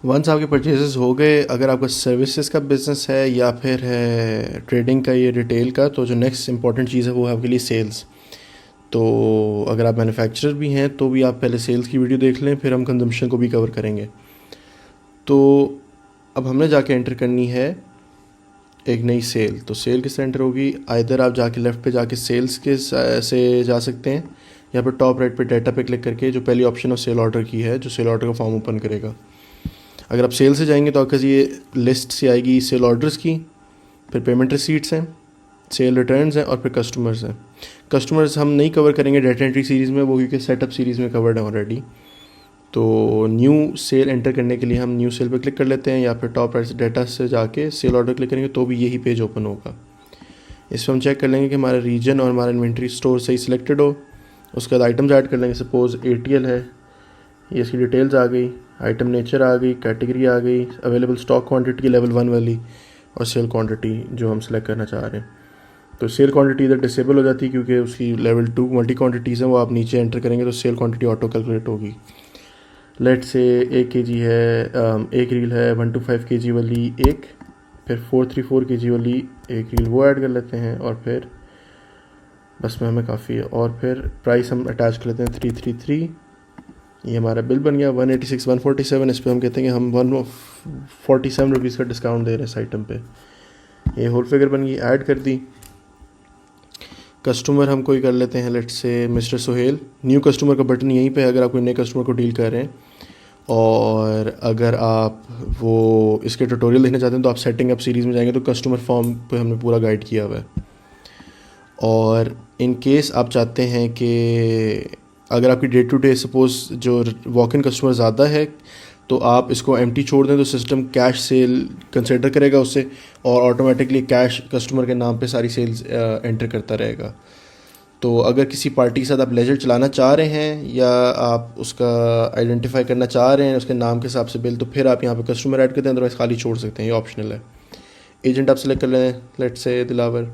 Once आपके purchases हो गए, अगर आपका सर्विसेज का बिज़नेस है या फिर है ट्रेडिंग का, ये रिटेल का, तो जो नेक्स्ट इंपॉर्टेंट चीज़ है वो है आपके लिए सेल्स। तो अगर आप मैन्युफैक्चरर भी हैं तो भी आप पहले सेल्स की वीडियो देख लें, फिर हम कंजम्पशन को भी कवर करेंगे। तो अब हमने जाके एंटर करनी है एक नई सेल। तो सेल किस एंटर होगी, आइदर आप जाके लेफ़्ट पे जाके सेल्स के से जा सकते हैं, या फिर टॉप राइट पे डाटा पे क्लिक करके जो पहली ऑप्शन ऑफ सेल ऑर्डर की है, जो सेल ऑर्डर का फॉर्म ओपन करेगा। अगर आप सेल से जाएंगे तो आपके ये लिस्ट से आएगी सेल ऑर्डर्स की, फिर पेमेंट रिसीट्स हैं, सेल रिटर्न्स हैं, और फिर कस्टमर्स हैं। कस्टमर्स हम नहीं कवर करेंगे डाटा एंट्री सीरीज़ में, वो क्योंकि सेटअप सीरीज़ में कवर्ड है ऑलरेडी। तो न्यू सेल एंटर करने के लिए हम न्यू सेल पे क्लिक कर लेते हैं, या फिर टॉप राइट डाटा से जाके सेल ऑर्डर क्लिक करेंगे तो भी यही पेज ओपन होगा। इसमें हम चेक कर लेंगे कि हमारा रीजन और हमारा इन्वेंट्री स्टोर सही सिलेक्टेड हो। उसके बाद आइटम्स ऐड कर लेंगे, सपोज़ ATL है, ये इसकी डिटेल्स आ गई, आइटम नेचर आ गई, कैटेगरी आ गई, अवेलेबल स्टॉक क्वांटिटी लेवल 1 वाली, और सेल क्वांटिटी जो हम सेलेक्ट करना चाह रहे हैं। तो सेल क्वांटिटी इधर डिसेबल हो जाती है क्योंकि उसकी लेवल 2 मल्टी क्वांटिटीज़ हैं, वो आप नीचे एंटर करेंगे तो सेल क्वांटिटी ऑटो कैलकुलेट होगी। लेट से 1 kg है, एक रील है 1 to 5 kg वाली एक, फिर 434 kg वाली एक रील वो ऐड कर लेते हैं, और फिर बस में हमें काफ़ी है। और फिर प्राइस हम अटैच कर लेते हैं 333। ये हमारा बिल बन गया 186 147। इस पर हम कहते हैं कि हम 147 रुपीज़ का डिस्काउंट दे रहे हैं इस आइटम पे। ये होल फिगर बन गई, ऐड कर दी। कस्टमर हम कोई कर लेते हैं, let's say mister Sohail. New customer का बटन यहीं पे है अगर आप कोई नए कस्टमर को डील कर रहे हैं। और अगर आप वो इसके ट्यूटोरियल देखना चाहते हैं तो आप सेटिंग अप सीरीज़ में जाएंगे तो कस्टमर फॉर्म पे हमने पूरा गाइड किया हुआ है। और इन केस आप चाहते हैं कि अगर आपकी डे टू डे सपोज़ जो वॉक इन कस्टमर ज़्यादा है तो आप इसको एम्प्टी छोड़ दें तो सिस्टम कैश सेल कंसिडर करेगा उससे, और ऑटोमेटिकली कैश कस्टमर के नाम पे सारी सेल्स एंटर करता रहेगा। तो अगर किसी पार्टी के साथ आप लेजर चलाना चाह रहे हैं या आप उसका आइडेंटिफाई करना चाह रहे हैं उसके नाम के हिसाब से बिल, तो फिर आप यहाँ पे कस्टमर ऐड करते हैं, अदरवाइज खाली छोड़ सकते हैं, ये ऑप्शनल है। एजेंट आप सेलेक्ट कर लें, let's say Dilawar.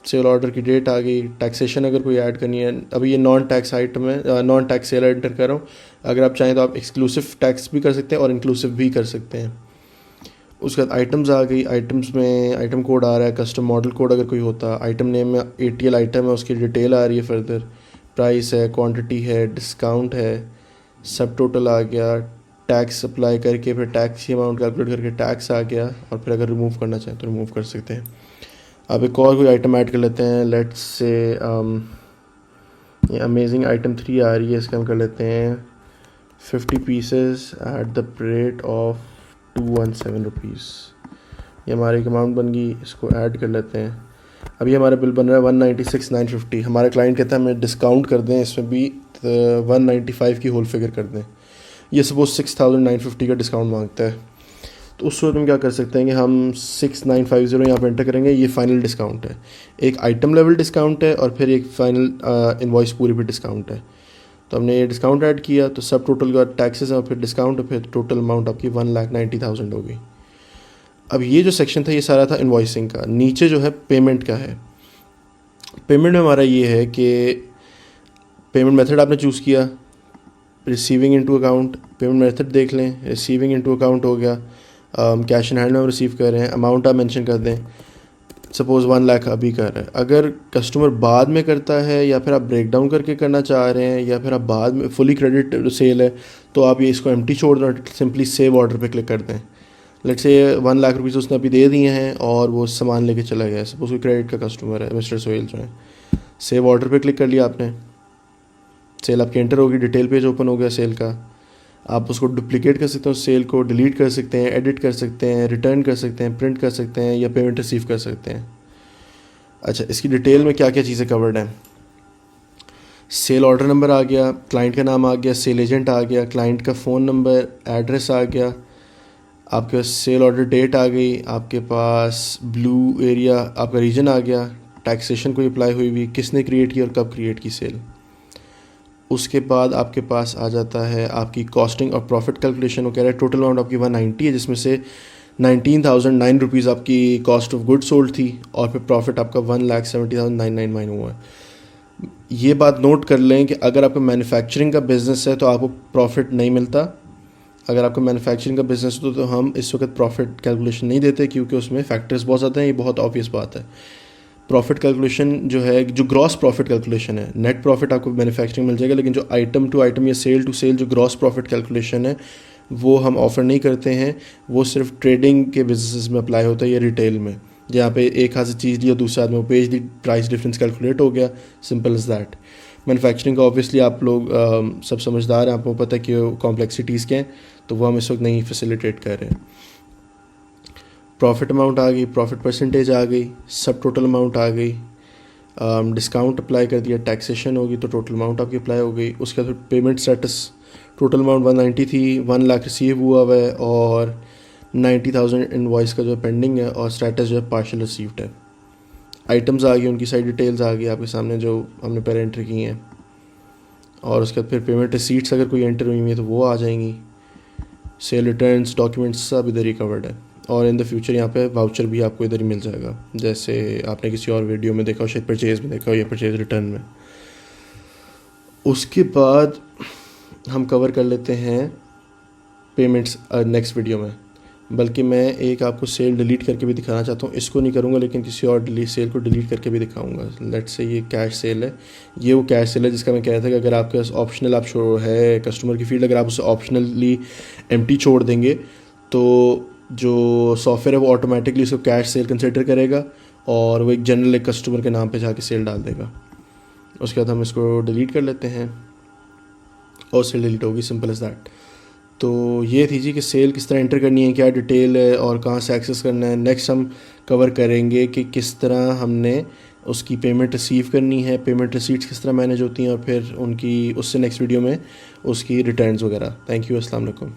Sale order की डेट आ गई। टैक्सेशन अगर कोई ऐड करनी है, अभी ये नॉन टैक्स आइटम है, नॉन टैक्स सेल एंटर कर रहा हूँ। अगर आप चाहें तो आप एक्सक्लूसिव टैक्स भी कर सकते हैं और इंक्लूसिव भी कर सकते हैं। उसके बाद आइटम्स आ गई, आइटम्स में आइटम कोड आ रहा है, कस्टम मॉडल कोड अगर कोई होता, आइटम नेम में ATL आइटम है उसकी डिटेल आ रही है, फर्दर प्राइस है, क्वांटिटी है, डिस्काउंट है, सब टोटल आ गया, टैक्स अप्लाई करके फिर टैक्स की अमाउंट कैलकुलेट करके टैक्स आ गया, और फिर अगर रिमूव करना चाहें तो रिमूव कर सकते हैं। अब एक और कोई आइटम ऐड कर लेते हैं, लेट्स से ये अमेजिंग आइटम 3 आ रही है, इसका हम कर लेते हैं 50 pieces at the rate of 217 rupees. ये हमारी एक अमाउंट बन गई, इसको ऐड कर लेते हैं। अभी हमारा बिल बन रहा है 196 950। हमारा क्लाइंट कहता है हमें डिस्काउंट कर दें, इसमें भी 195 की होल फिगर कर दें। ये सपोज 6950 का डिस्काउंट मांगता है, तो उस सूरत में क्या कर सकते हैं कि हम 6950 यहाँ पर एंटर करेंगे। ये फाइनल डिस्काउंट है, एक आइटम लेवल डिस्काउंट है और फिर एक फाइनल इनवॉइस पूरी पे डिस्काउंट है। तो हमने ये डिस्काउंट ऐड किया तो सब टोटल का टैक्सेस और फिर डिस्काउंट और फिर टोटल अमाउंट आपकी 1,90,000 होगी। अब ये जो सेक्शन था ये सारा था इनवॉइसिंग का। नीचे जो है पेमेंट का है। पेमेंट में हमारा ये है कि पेमेंट मेथड आपने चूज़ किया, receiving into account. Payment method देख लें, रिसीविंग इनटू अकाउंट हो गया, कैश इन हैंड में हम रिसीव कर रहे हैं, अमाउंट आप मेंशन कर दें, सपोज़ 1 लाख अभी कर रहे हैं। अगर कस्टमर बाद में करता है या फिर आप ब्रेक डाउन करके करना चाह रहे हैं या फिर आप बाद में फुली क्रेडिट सेल है तो आप ये इसको एम्प्टी छोड़ दें और सिंपली सेव ऑर्डर पे क्लिक कर दें। लेट्स से 1 लाख रुपीज़ उसने अभी दे दिए हैं और वो सामान लेके चला गया है, सपोज कोई क्रेडिट का कस्टमर है, मिस्टर सोहेल जो है। सेव ऑर्डर पे क्लिक कर लिया आपने, सेल आपकी एंटर होगी, डिटेल पेज ओपन हो गया सेल का। आप उसको डुप्लिकेट कर सकते हो, सेल को डिलीट कर सकते हैं, एडिट कर सकते हैं, रिटर्न कर सकते हैं, प्रिंट कर सकते हैं या पेमेंट रिसीव कर सकते हैं। अच्छा, इसकी डिटेल में क्या क्या चीज़ें कवर्ड हैं। सेल ऑर्डर नंबर आ गया, क्लाइंट का नाम आ गया, सेल एजेंट आ गया, क्लाइंट का फ़ोन नंबर, एड्रेस आ गया, आपके पास सेल ऑर्डर डेट आ गई, आपके पास ब्लू एरिया आपका रीजन आ गया, टैक्सेशन कोई अप्लाई हुई हुई, किसने क्रिएट की और कब क्रिएट की सेल। उसके बाद आपके पास आ जाता है आपकी कॉस्टिंग और प्रॉफिट कैलकुलेशन। वो कह रहा है टोटल अमाउंट आपकी 190 है, जिसमें से 19,009 रुपीज़ आपकी कॉस्ट ऑफ गुड सोल्ड थी और फिर प्रॉफिट आपका 1,70,999 हुआ है। ये बात नोट कर लें कि अगर आपका मैन्युफैक्चरिंग का बिज़नेस है तो आपको प्रॉफिट नहीं मिलता, अगर आपका मैन्युफैक्चरिंग का बिज़नेस हो तो हम इस वक्त प्रॉफिट कैलकुलेशन नहीं देते, क्योंकि उसमें फैक्टर्स बहुत ज़्यादा हैं, ये बहुत ऑब्वियस बात है। प्रॉफिट कैलकुलेशन जो है, जो ग्रॉस प्रॉफिट कैलकुलेशन है, नेट प्रॉफिट आपको मैन्युफैक्चरिंग मिल जाएगा, लेकिन जो आइटम टू आइटम या सेल टू सेल जो ग्रॉस प्रॉफिट कैलकुलेशन है वो हम ऑफ़र नहीं करते हैं। वो सिर्फ ट्रेडिंग के बिजनेस में अप्लाई होता है या रिटेल में, जहाँ पे एक हाथ से चीज़ ली और दूसरे हाथ में वो बेच दी, प्राइस डिफरेंस कैलकुलेट हो गया, सिंपल इज़ दैट। मैन्युफैक्चरिंग का ऑब्वियसली आप लोग सब समझदार हैं, आपको पता है कि कॉम्प्लेक्सिटीज़ क्या हैं, तो वो हम इस वक्त नहीं फैसिलिटेट कर रहे हैं। प्रॉफिट अमाउंट आ गई, प्रॉफिट परसेंटेज आ गई, सब टोटल अमाउंट आ गई, डिस्काउंट अप्लाई कर दिया, टैक्सेशन होगी तो टोटल अमाउंट आपकी अप्लाई हो गई। उसके बाद पेमेंट स्टेटस, टोटल अमाउंट 190 थी, 1 लाख रिसीव हुआ है और 90,000 इनवॉइस का जो है पेंडिंग है, और स्टेटस जो है पार्शियल रिसीव्ड है। आइटम्स आ गई, उनकी सारी डिटेल्स आ गई आपके सामने जो हमने पहले एंटर की हैं, और उसके बाद फिर पेमेंट रिसीट्स अगर कोई एंटर हुई है तो वो आ जाएंगी। सेल रिटर्न्स, डॉक्यूमेंट्स सब इधर ही कवर्ड है, और इन द फ्यूचर यहाँ पे वाउचर भी आपको इधर ही मिल जाएगा, जैसे आपने किसी और वीडियो में देखा हो, शायद परचेज़ में देखा हो या परचेज़ रिटर्न में। उसके बाद हम कवर कर लेते हैं पेमेंट्स नेक्स्ट वीडियो में, बल्कि मैं एक आपको सेल डिलीट करके भी दिखाना चाहता हूँ। इसको नहीं करूँगा, लेकिन किसी और सेल को डिलीट करके भी दिखाऊंगा। लेट्स से ये कैश सेल है, ये वो कैश सेल है जिसका मैं कह रहा था कि अगर आपके पास ऑप्शनल आप शो है कस्टमर की फील्ड, अगर आप उसे ऑप्शनली एम्प्टी छोड़ देंगे तो जो सॉफ्टवेयर है वो ऑटोमेटिकली उसको कैश सेल कंसिडर करेगा और वो एक जनरल एक कस्टमर के नाम पे जाके सेल डाल देगा। उसके बाद हम इसको डिलीट कर लेते हैं और सेल डिलीट होगी, सिंपल इज़ दैट। तो ये थी जी कि सेल किस तरह एंटर करनी है, क्या डिटेल है और कहाँ से एक्सेस करना है। नेक्स्ट हम कवर करेंगे कि किस तरह हमने उसकी पेमेंट रिसीव करनी है, पेमेंट रिसीट्स किस तरह मैनेज होती हैं, और फिर उनकी उससे नेक्स्ट वीडियो में उसकी रिटर्न्स वगैरह। थैंक यू, अस्सलाम वालेकुम।